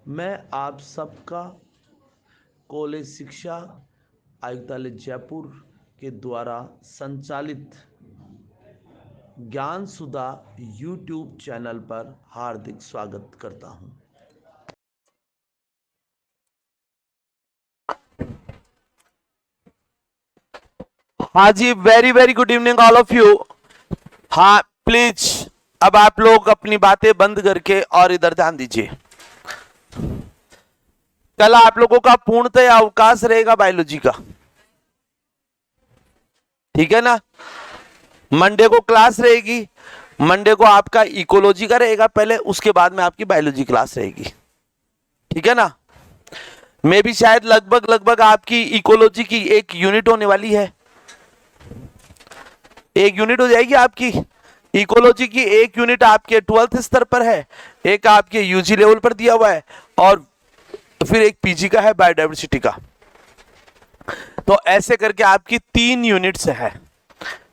मैं आप सबका कॉलेज शिक्षा आयुक्तालय जयपुर के द्वारा संचालित ज्ञान सुधा यूट्यूब चैनल पर हार्दिक स्वागत करता हूं। हाँ जी, very very good evening all of you. हाँ प्लीज, अब आप लोग अपनी बातें बंद करके और इधर ध्यान दीजिए। कल आप लोगों का पूर्णतः अवकाश रहेगा बायोलॉजी का, ठीक है ना। मंडे को क्लास रहेगी, मंडे को आपका इकोलॉजी का रहेगा पहले, उसके बाद में आपकी बायोलॉजी क्लास रहेगी, ठीक है ना। मैं भी शायद लगभग लगभग आपकी इकोलॉजी की एक यूनिट होने वाली है, एक यूनिट हो जाएगी आपकी इकोलॉजी की। एक यूनिट आपके 12th स्तर पर है, एक आपके यूजी लेवल पर दिया हुआ है, और फिर एक पीजी का है बायोडाइवर्सिटी का। तो ऐसे करके आपकी 3 यूनिट्स है,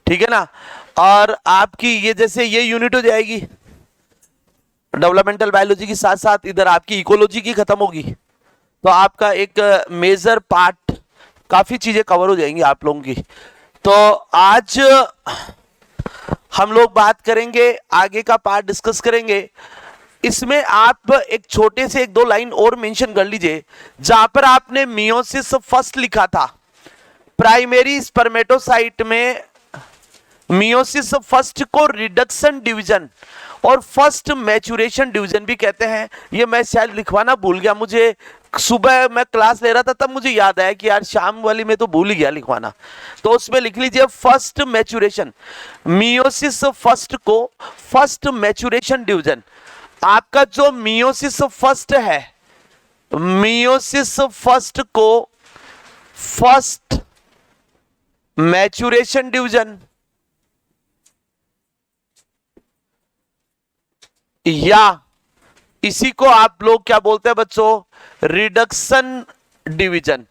ठीक है ना। और आपकी ये जैसे ये यूनिट हो जाएगी डेवलपमेंटल बायोलॉजी के साथ साथ इधर आपकी इकोलॉजी की खत्म होगी, तो आपका एक मेजर पार्ट, काफी चीजें कवर हो जाएंगी आप लोगों की। तो आज हम लोग बात करेंगे, आगे का पार्ट डिस्कस करेंगे। इसमें आप एक छोटे से 1-2 लाइन और मेंशन कर लीजिए, जहां पर आपने मियोसिस फर्स्ट लिखा था। प्राइमरी स्पर्मेटोसाइट में मियोसिस फर्स्ट को रिडक्शन डिवीजन और फर्स्ट मैच्यूरेशन डिवीजन भी कहते हैं। ये मैं शायद लिखवाना भूल गया, मुझे सुबह मैं क्लास ले रहा था तब मुझे याद आया कि यार शाम वाली में तो भूल ही गया लिखवाना। तो उसमें लिख लीजिए फर्स्ट मैच्यूरेशन, मियोसिस फर्स्ट को फर्स्ट मैच्यूरेशन डिवीजन। आपका जो मियोसिस फर्स्ट है, मियोसिस फर्स्ट को फर्स्ट मैच्यूरेशन डिवीजन या इसी को आप लोग क्या बोलते हैं बच्चों, रिडक्शन डिवीजन,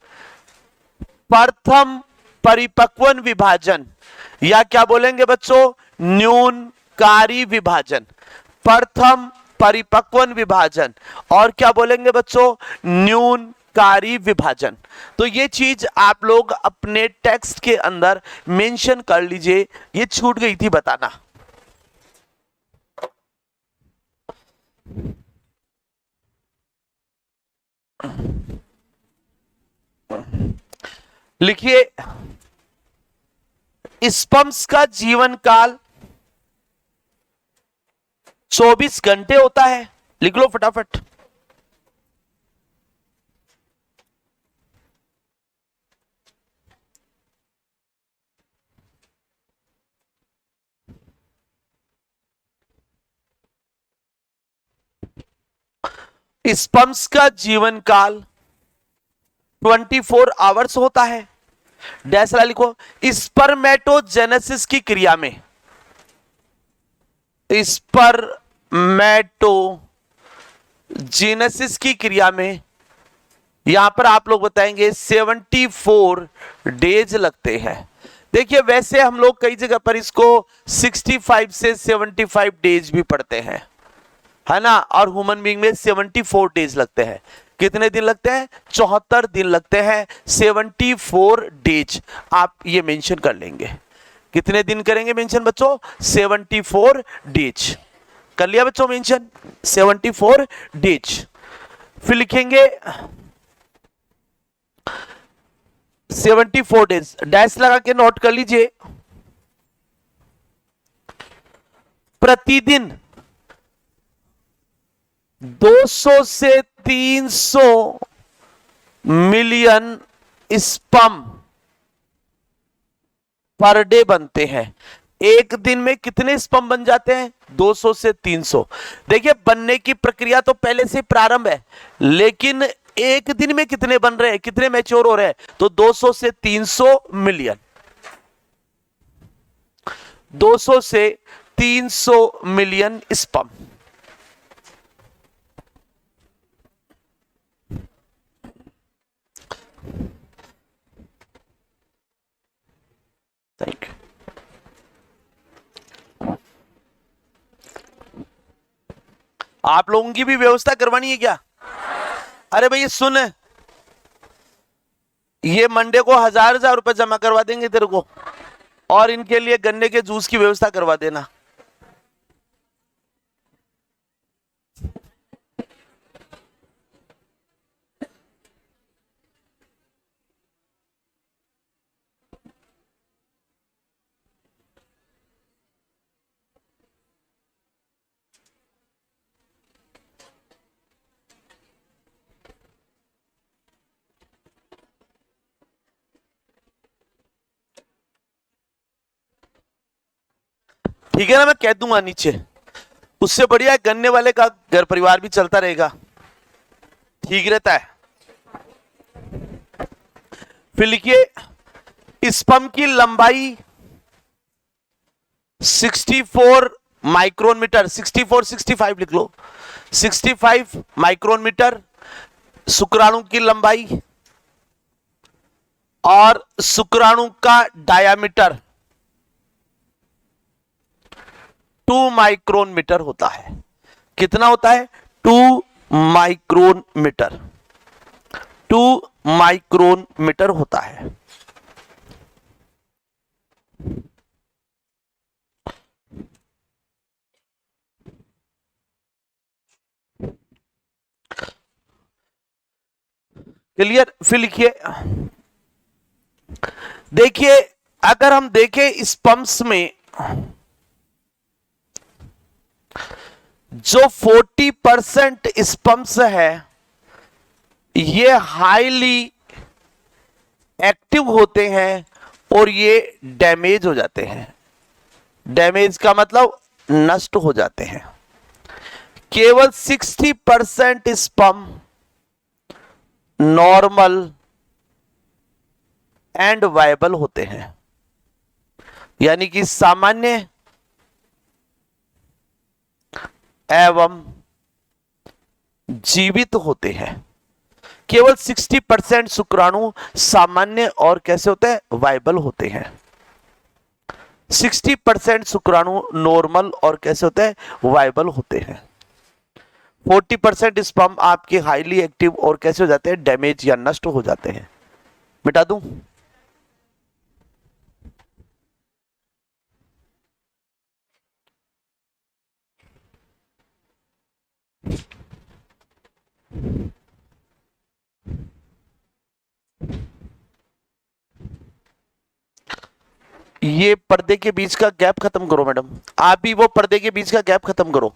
प्रथम परिपक्वन विभाजन, या क्या बोलेंगे बच्चों, न्यूनकारी विभाजन। प्रथम परिपक्वन विभाजन और क्या बोलेंगे बच्चों, न्यूनकारी विभाजन। तो ये चीज आप लोग अपने टेक्स्ट के अंदर मेंशन कर लीजिए, ये छूट गई थी बताना। लिखिए, स्पर्म्स का जीवन काल 24 घंटे होता है। लिख लो फटाफट। स्पर्म्स का जीवन काल 24 आवर्स होता है। डैशला लिखो। स्पर्मेटोजेनेसिस की क्रिया में, स्पर्मेटोजेनेसिस की क्रिया में यहां पर आप लोग बताएंगे 74 डेज लगते हैं। देखिए वैसे हम लोग कई जगह पर इसको 65 से 75 डेज भी पढ़ते हैं, है ना। और ह्यूमन बीइंग में 74 डेज लगते हैं। कितने दिन लगते हैं, 74 दिन लगते हैं, 74 डेज आप ये मेंशन कर लेंगे। कितने दिन करेंगे मेंशन बच्चों, 74 डेज कर लिया बच्चों मेंशन, 74 डेज। फिर लिखेंगे 74 डेज, डैश लगा के नोट कर लीजिए। प्रतिदिन 200 से 300 मिलियन स्पर्म पर डे बनते हैं। एक दिन में कितने स्पर्म बन जाते हैं, 200 से 300। देखिए बनने की प्रक्रिया तो पहले से प्रारंभ है, लेकिन एक दिन में कितने बन रहे हैं, कितने मैच्योर हो रहे हैं, तो 200 से 300 मिलियन। 200 से 300 मिलियन स्पर्म। Thank you. आप लोगों की भी व्यवस्था करवानी है क्या? अरे भैया सुन, ये मंडे को 1000 रुपए जमा करवा देंगे तेरे को, और इनके लिए गन्ने के जूस की व्यवस्था करवा देना। ठीक है ना, मैं कह दूंगा नीचे, उससे बढ़िया गन्ने वाले का घर परिवार भी चलता रहेगा, ठीक रहता है। फिर लिखिए स्पम्प की लंबाई 64 माइक्रोन मीटर, 64 65 लिख लो, 65 माइक्रोन मीटर शुक्राणु की लंबाई, और शुक्राणु का डायामीटर 2 माइक्रोन मीटर होता है। कितना होता है? 2 माइक्रोन मीटर, 2 माइक्रोन मीटर होता है। क्लियर? फिर लिखिए, देखिए अगर हम देखें इस पंप्स में जो 40% इस पंप्स है ये हाईली एक्टिव होते हैं और ये डैमेज हो जाते हैं। डैमेज का मतलब नष्ट हो जाते हैं। केवल 60% इस पंप नॉर्मल एंड वायबल होते हैं, यानी कि सामान्य एवं जीवित होते हैं। केवल 60% शुक्राणु सामान्य और कैसे होते हैं? वायबल होते हैं। 60% शुक्राणु नॉर्मल और कैसे होते हैं? वायबल होते हैं। 40% स्पर्म आपके हाईली एक्टिव और कैसे हो जाते हैं? डैमेज या नष्ट हो जाते हैं। मिटा दूं? ये पर्दे के बीच का गैप खत्म करो मैडम, आप भी वो पर्दे के बीच का गैप खत्म करो।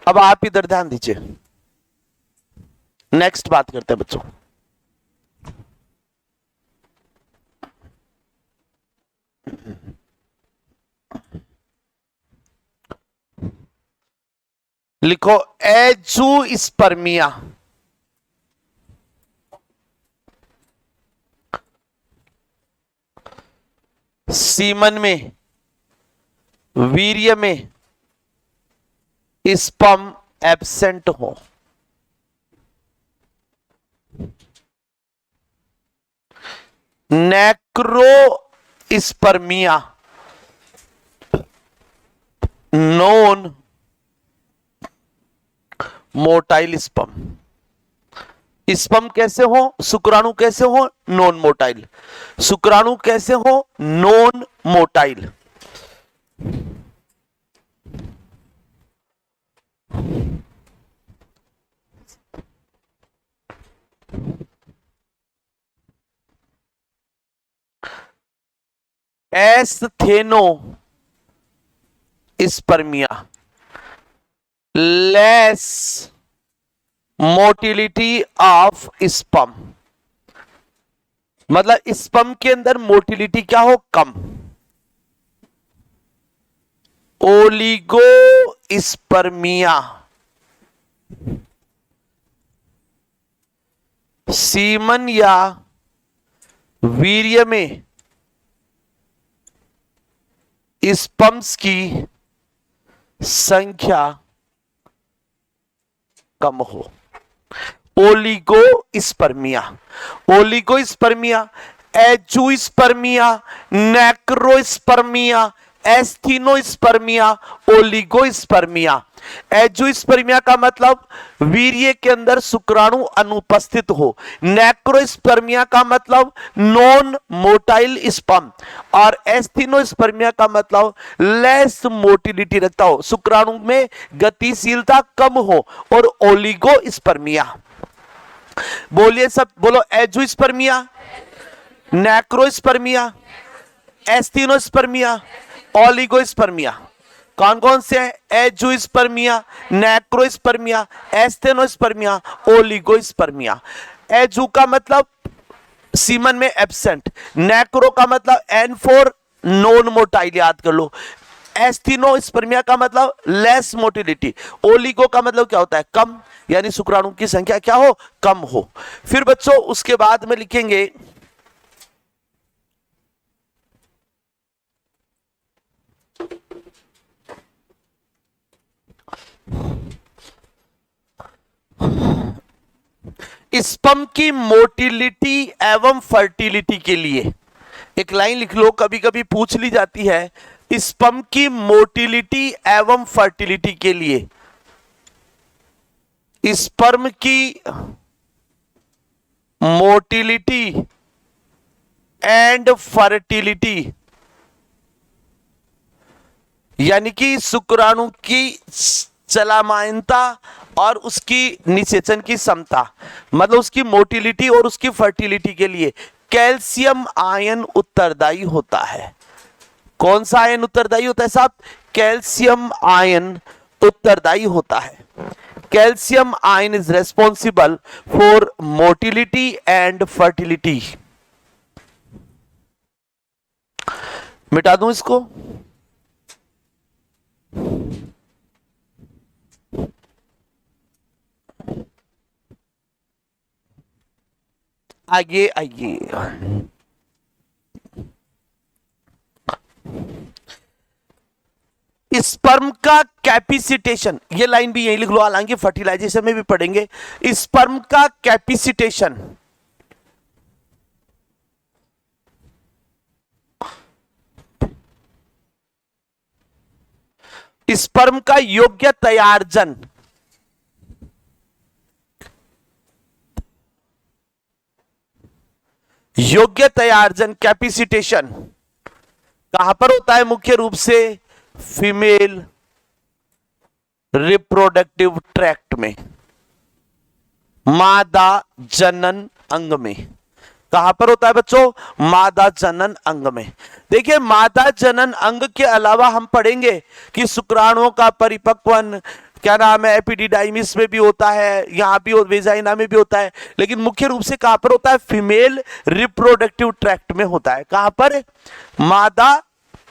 अब आप इधर ध्यान दीजिए, नेक्स्ट बात करते हैं बच्चों। लिखो एजूस्पर्मिया। सीमन में, वीर्य में स्पर्म एब्सेंट हो। Necrospermia, non motile sperm. Sperm कैसे हो? शुक्राणु कैसे हो? Non motile. शुक्राणु कैसे हो? Non motile. Asthenospermia, less motility of sperm, मतलब स्पर्म के अंदर मोटिलिटी क्या हो? कम। ओलिगोस्पर्मिया, सीमन या वीर्य में स्पर्म्स की संख्या कम हो। Oligospermia. Oligospermia azoospermia, necrospermia, asthenospermia, oligospermia. Azoospermia का मतलब वीर्य के अंदर शुक्राणु अनुपस्थित हो। नेक्रोस्पर्मिया का मतलब नॉन मोटाइल स्पर्म, और एस्थीनोस्पर्मिया का मतलब लेस मोटिलिटी रखता हो, शुक्राणु में गतिशीलता कम हो। और ओलिगोस्पर्मिया, बोलिए सब, बोलो, एजुस्पर्मिया, नेक्रोस्पर्मिया, एस्थीनोस्पर्मिया, ओलिगोस्पर्मिया। कौन कौन से हैं? Azoospermia, नेक्रोस्पर्मिया, asthenospermia, oligospermia. एजू का मतलब सीमन में एब्सेंट, नेक्रो का मतलब एन फॉर नॉन मोटाइल, याद कर लो। एस्थीनोस्पर्मिया का मतलब लेस मोटिलिटी। ओलिगो का मतलब क्या होता है? कम, यानी शुक्राणु की संख्या क्या हो? कम हो। फिर बच्चों उसके बाद में लिखेंगे स्पर्म की मोटिलिटी एवं फर्टिलिटी के लिए एक लाइन लिख लो, कभी कभी पूछ ली जाती है। स्पर्म की मोटिलिटी एवं फर्टिलिटी के लिए, स्पर्म की मोटिलिटी एंड फर्टिलिटी, यानी कि शुक्राणु की चलामानता और उसकी निषेचन की क्षमता, मतलब उसकी मोटिलिटी और उसकी फर्टिलिटी के लिए कैल्शियम आयन उत्तरदायी होता है। कौन सा आयन उत्तरदायी होता है साहब? कैल्शियम आयन उत्तरदायी होता है। Calcium ion is responsible for motility and fertility. मिटा दूं इसको? आगे आइए, स्पर्म का कैपेसिटेशन, ये लाइन भी यही लिख लो, हालांकि फर्टिलाइजेशन में भी पढ़ेंगे। स्पर्म का कैपेसिटेशन स्पर्म का योग्य तैयारजन, योग्य तैयारजन कैपेसिटेशन कहां पर होता है? मुख्य रूप से फीमेल रिप्रोडक्टिव ट्रैक्ट में, मादा जनन अंग में। कहां पर होता है बच्चों? मादा जनन अंग में। देखिए, मादा जनन अंग के अलावा हम पढ़ेंगे कि शुक्राणुओं का परिपक्वन, क्या नाम है, एपिडिडाइमिस में भी होता है, यहां भी वेजाइना में भी होता है, लेकिन मुख्य रूप से कहां पर होता है? फीमेल रिप्रोडक्टिव ट्रैक्ट में होता है। कहां पर? मादा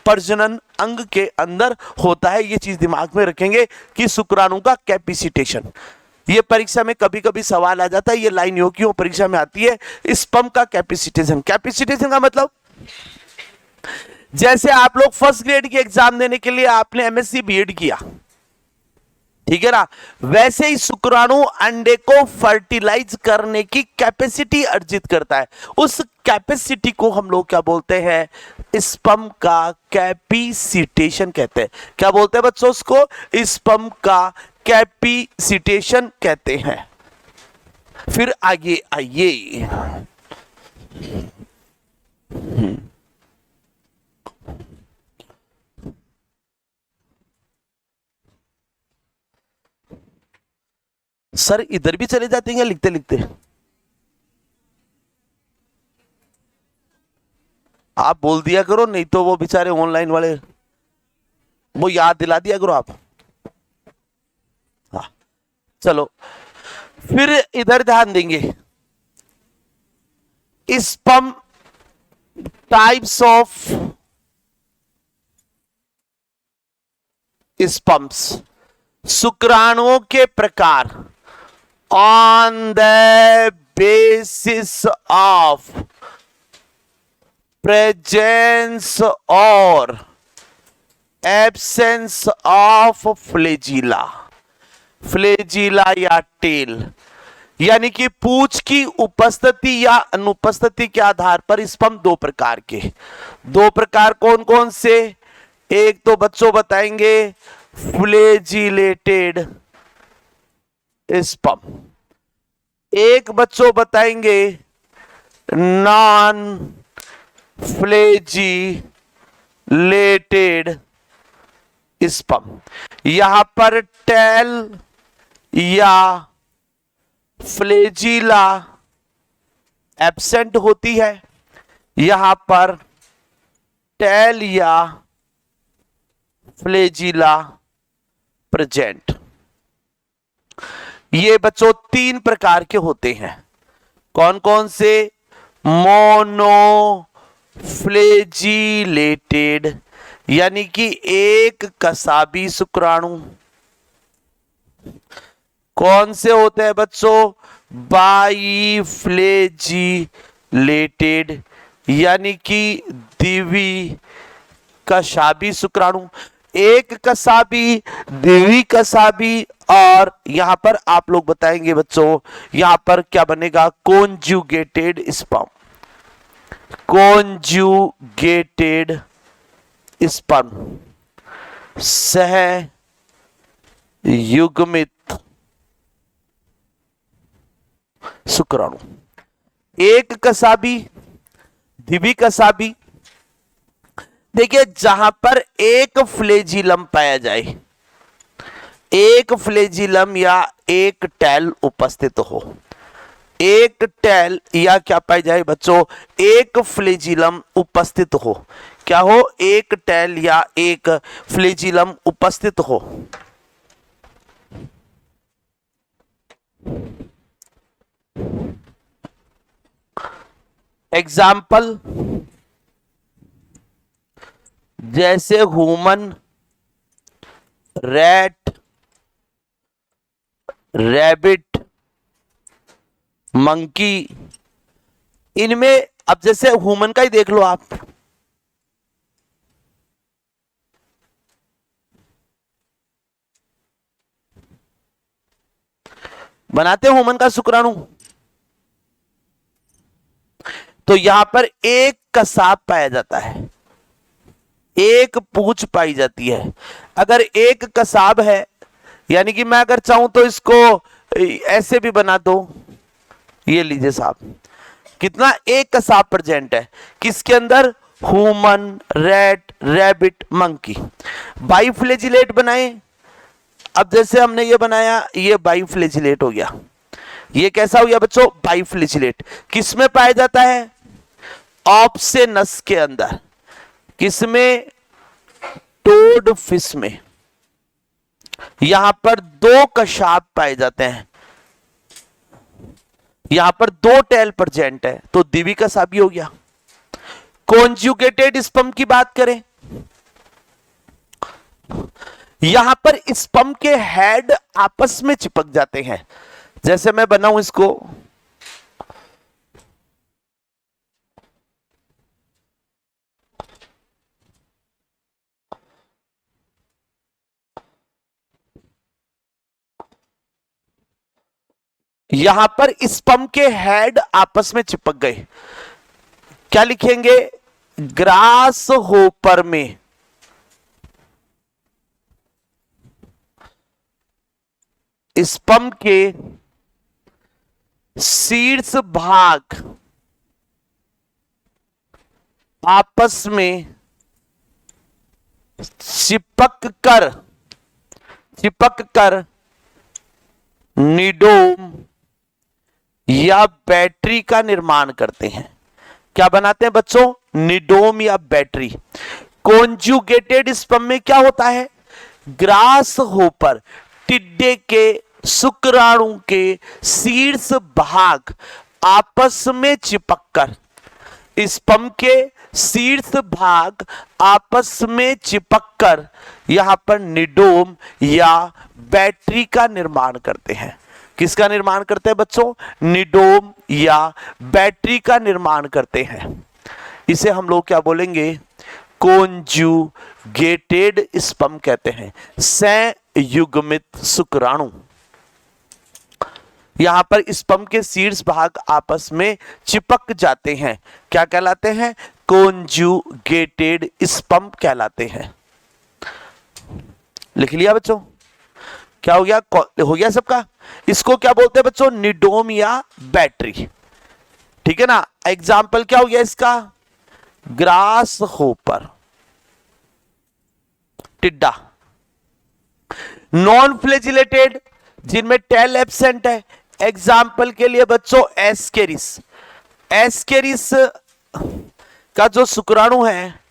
प्रजनन अंग के अंदर होता है। ये चीज दिमाग में रखेंगे कि शुक्राणु का कैपेसिटेशन, ये परीक्षा में कभी कभी सवाल आ जाता है, ये लाइन यो क्यों परीक्षा में आती है। स्पर्म का कैपेसिटेशन, कैपेसिटेशन का मतलब जैसे आप लोग फर्स्ट ग्रेड की एग्जाम देने के लिए आपने एमएससी बीएड किया, ठीक है ना, वैसे ही शुक्राणु अंडे को फर्टिलाइज करने की कैपेसिटी अर्जित करता है। उस कैपेसिटी को हम लोग क्या बोलते हैं? स्पर्म का कैपेसिटेशन कहते हैं। क्या बोलते हैं बच्चों उसको? स्पर्म का कैपेसिटेशन कहते हैं। फिर आगे आइए, सर इधर भी चले जाते हैं लिखते लिखते? आप बोल दिया करो, नहीं तो वो बेचारे ऑनलाइन वाले वो याद दिला दिया करो आप। हाँ चलो, फिर इधर ध्यान देंगे। स्पर्म टाइप्स ऑफ स्पर्म्स, शुक्राणुओं के प्रकार on the basis of presence or absence of flagella, flagella या टेल, यानी कि पूंछ की उपस्थिति या अनुपस्थिति के आधार पर स्पर्म दो प्रकार के, दो प्रकार कौन कौन से? एक तो बच्चों बताएंगे फ्लैजिलेटेड स्पर्म, एक बच्चों बताएंगे नॉन फ्लैजिलेटेड स्पर्म। यहां पर टेल या फ्लैजिला एब्सेंट होती है, यहां पर टेल या फ्लैजिला प्रेजेंट। ये बच्चों तीन प्रकार के होते हैं। कौन कौन से? मोनोफ्लैजिलेटेड यानी कि एक कसाबी शुक्राणु। कौन से होते हैं बच्चों? बाइफ्लैजिलेटेड यानी कि द्विकसाबी शुक्राणु। एक कसाबी, द्विकसाबी, और यहां पर आप लोग बताएंगे बच्चों यहां पर क्या बनेगा? कॉन्जुगेटेड स्पर्म, कॉन्जुगेटेड स्पर्म, सह युग्मित शुक्राणु। एक कसाबी, द्विकसाबी। देखिए जहां पर एक फ्लैजिलम पाया जाए, एक फ्लैजिलम या एक टेल उपस्थित हो, एक टेल या क्या पाई जाए बच्चों? एक फ्लैजिलम उपस्थित हो। क्या हो? एक टेल या एक फ्लैजिलम उपस्थित हो। एग्जाम्पल जैसे ह्यूमन, रैट, रैबिट, मंकी। इनमें अब जैसे ह्यूमन का ही देख लो आप, बनाते हो ह्यूमन का शुक्राणु, तो यहां पर एक कसाब पाया जाता है, एक पूंछ पाई जाती है। अगर एक कसाब है यानी कि मैं अगर चाहूं तो इसको ऐसे भी बना दो। ये लीजिए साहब, कितना? एक कसाब प्रेजेंट है किसके अंदर? Human, rat, rabbit, monkey. Biflagellate बनाए। अब जैसे हमने ये बनाया, ये बाइफ्लैजिलेट हो गया। ये कैसा हो गया बच्चों? बाइफ्लैजिलेट। किसमें पाया जाता है? ऑप्सेनस के अंदर। किसमें? टोड फिश में। यहां पर दो कसाब पाए जाते हैं, यहां पर दो टेल प्रेजेंट है, तो द्विकसाबी हो गया। कॉन्जुगेटेड स्पर्म की बात करें, यहां पर स्पर्म के हेड आपस में चिपक जाते हैं। जैसे मैं बनाऊं इसको, यहां पर स्पर्म के हेड आपस में चिपक गए। क्या लिखेंगे? ग्रास होपर में स्पर्म के शीर्ष भाग आपस में चिपक कर निडोम या बैटरी का निर्माण करते हैं। क्या बनाते हैं बच्चों? निडोम या बैटरी। कॉन्जुगेटेड स्पर्म में क्या होता है? ग्रास होपर, टिड्डे के शुक्राणु के शीर्ष भाग आपस में चिपककर, स्पर्म के शीर्ष भाग आपस में चिपककर यहां पर निडोम या बैटरी का निर्माण करते हैं। किसका निर्माण करते हैं बच्चों? निडोम या बैटरी का निर्माण करते हैं। इसे हम लोग क्या बोलेंगे? कॉन्जुगेटेड स्पर्म कहते हैं, संयुग्मित शुक्राणु। यहां पर स्पर्म के शीर्ष भाग आपस में चिपक जाते हैं, क्या कहलाते हैं? कॉन्जुगेटेड स्पर्म कहलाते हैं। लिख लिया बच्चों? क्या हो गया? हो गया सबका? इसको क्या बोलते हैं बच्चों? निडोम या बैटरी, ठीक है ना। एग्जाम्पल क्या हो गया इसका? ग्रास होपर, टिड्डा। नॉन फ्लैजिलेटेड, जिनमें टेल एब्सेंट है, एग्जाम्पल के लिए बच्चों एस्केरिस। एस्केरिस का जो शुक्राणु है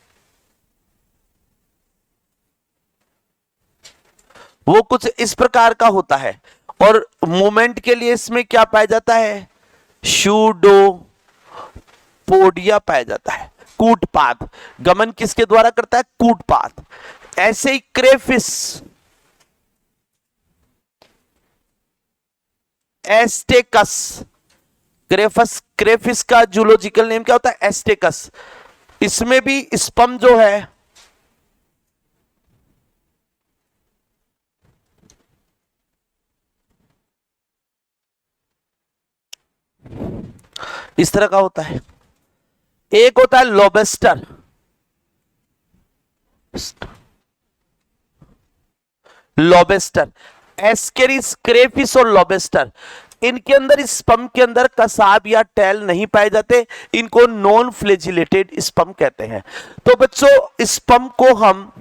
वो कुछ इस प्रकार का होता है, और मूवमेंट के लिए इसमें क्या पाया जाता है? सूडोपोडिया पाया जाता है, कूटपाद। गमन किसके द्वारा करता है? कूटपाद। ऐसे ही क्रेफिस, एस्टेकस, क्रेफिस का जूलॉजिकल नेम क्या होता है? एस्टेकस। इसमें भी स्पर्म जो है इस तरह का होता है। एक होता है लॉबस्टर, लॉबस्टर, एस्केरिस, क्रेफिस और लॉबस्टर। इनके अंदर, स्पर्म के अंदर कसाब या टेल नहीं पाए जाते, इनको नॉन फ्लैजिलेटेड स्पर्म कहते हैं। तो बच्चों स्पर्म को हम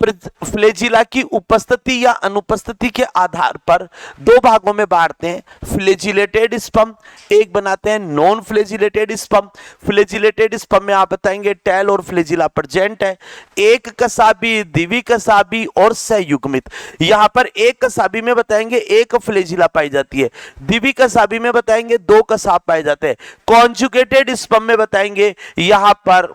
फ्लैजिला की उपस्थिति या अनुपस्थिति के आधार पर दो भागों में बांटते हैं। फ्लैजिलेटेड स्पर्म, एक बनाते हैं non flagellated sperm. Flagellated sperm में आप बताएंगे टेल और फ्लैजिला प्रेजेंट है। एक कसाबी, द्विकसाबी और सहयुग्मित। यहां पर एक कसाबी में बताएंगे एक फ्लैजिला पाई जाती है, द्विकसाबी में बताएंगे दो कसाब पाए जाते हैं, कॉन्जुगेटेड स्पर्म में बताएंगे यहां पर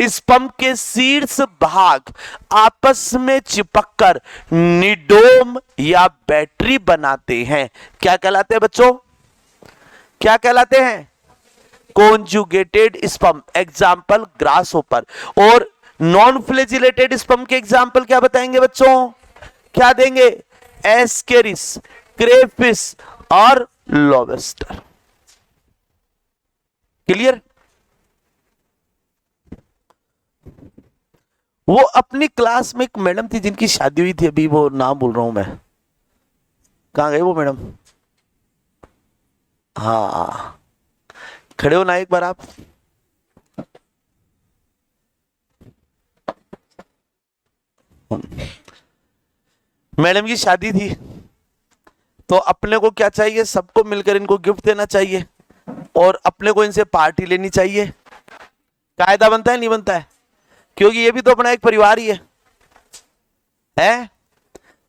स्पर्म के शीर्ष भाग आपस में चिपककर निडोम या बैटरी बनाते हैं। क्या कहलाते हैं बच्चों? क्या कहलाते हैं? Conjugated sperm. Example grass hopper. और नॉन फ्लैजिलेटेड स्पर्म के एग्जाम्पल क्या बताएंगे बच्चों? क्या देंगे? एस्केरिस, क्रेफिस और लॉबस्टर। क्लियर? वो अपनी क्लास में एक मैडम थी जिनकी शादी हुई थी, अभी वो नाम बोल रहा हूं मैं, कहां गए वो मैडम? हाँ, खड़े हो ना एक बार आप। मैडम की शादी थी, तो अपने को क्या चाहिए? सबको मिलकर इनको गिफ्ट देना चाहिए और अपने को इनसे पार्टी लेनी चाहिए। कायदा बनता है नहीं बनता है? क्योंकि ये भी तो अपना एक परिवार ही है।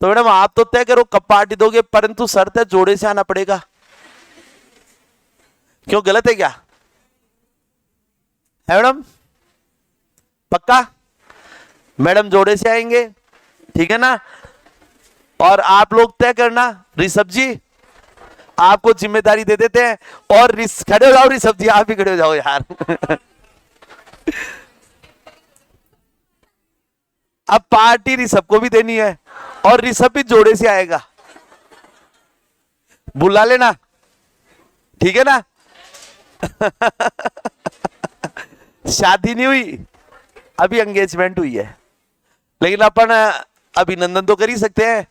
तो मैडम आप तो तय करो कब पार्टी दोगे, परंतु शर्त है जोड़े से आना पड़ेगा। क्यों, गलत है क्या? है मैडम? पक्का? मैडम जोड़े से आएंगे, ठीक है ना? और आप लोग तय करना। ऋषभ जी आपको जिम्मेदारी दे देते हैं, और खड़े हो जाओ ऋषभ जी, आप भी खड़े हो जाओ यार। अब पार्टी ऋषभ को भी देनी है, और ऋषभ भी जोड़े से आएगा, बुला लेना, ठीक है ना? शादी नहीं हुई, अभी एंगेजमेंट हुई है, लेकिन अपन अभिनंदन तो कर ही सकते हैं,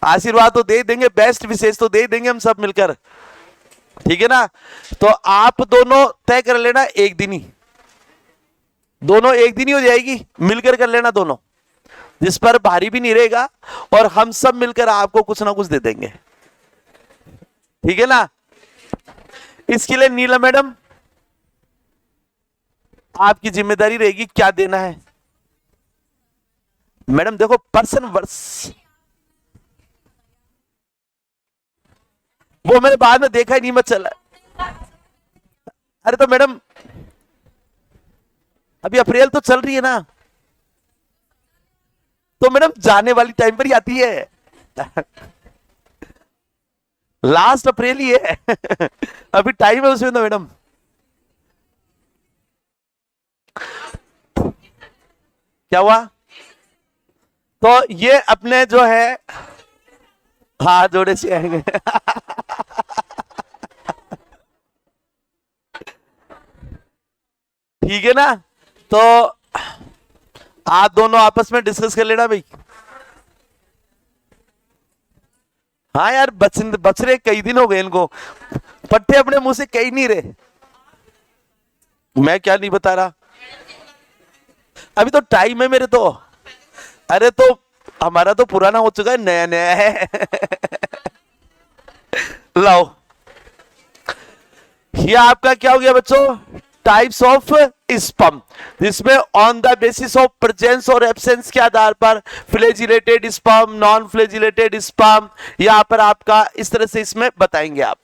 आशीर्वाद तो दे देंगे, बेस्ट विशेष तो दे देंगे हम सब मिलकर, ठीक है ना? तो आप दोनों तय कर लेना एक दिन ही, दोनों एक दिन ही हो जाएगी, मिलकर कर लेना दोनों, जिस पर भारी भी नहीं रहेगा, और हम सब मिलकर आपको कुछ ना कुछ दे देंगे, ठीक है ना? इसके लिए नीला मैडम आपकी जिम्मेदारी रहेगी, क्या देना है? मैडम देखो पर्सन वर्स, वो मैंने बाद में देखा ही नहीं, मत चला। अरे तो मैडम अभी अप्रैल तो चल रही है ना, तो मैडम जाने वाली टाइम पर ही आती है। लास्ट अप्रैल ही है। अभी टाइम है उसमें ना मैडम। क्या हुआ? तो ये अपने जो है, हाँ जोड़े से आएंगे। ठीक है ना? तो आप दोनों आपस में डिस्कस कर लेना भाई। हाँ यार, बच रहे कई दिन हो गए इनको, पट्टे अपने मुंह से कह ही नहीं रहे। मैं क्या नहीं बता रहा, अभी तो टाइम है मेरे तो। अरे तो हमारा तो पुराना हो चुका है, नया नया है। लाओ, ये आपका क्या हो गया बच्चों? टाइप्स ऑफ स्पर्म, जिसमें on the basis of presence और एब्सेंस के आधार पर flagellated sperm, non flagellated sperm, यहां पर आपका इस तरह से इसमें बताएंगे आप।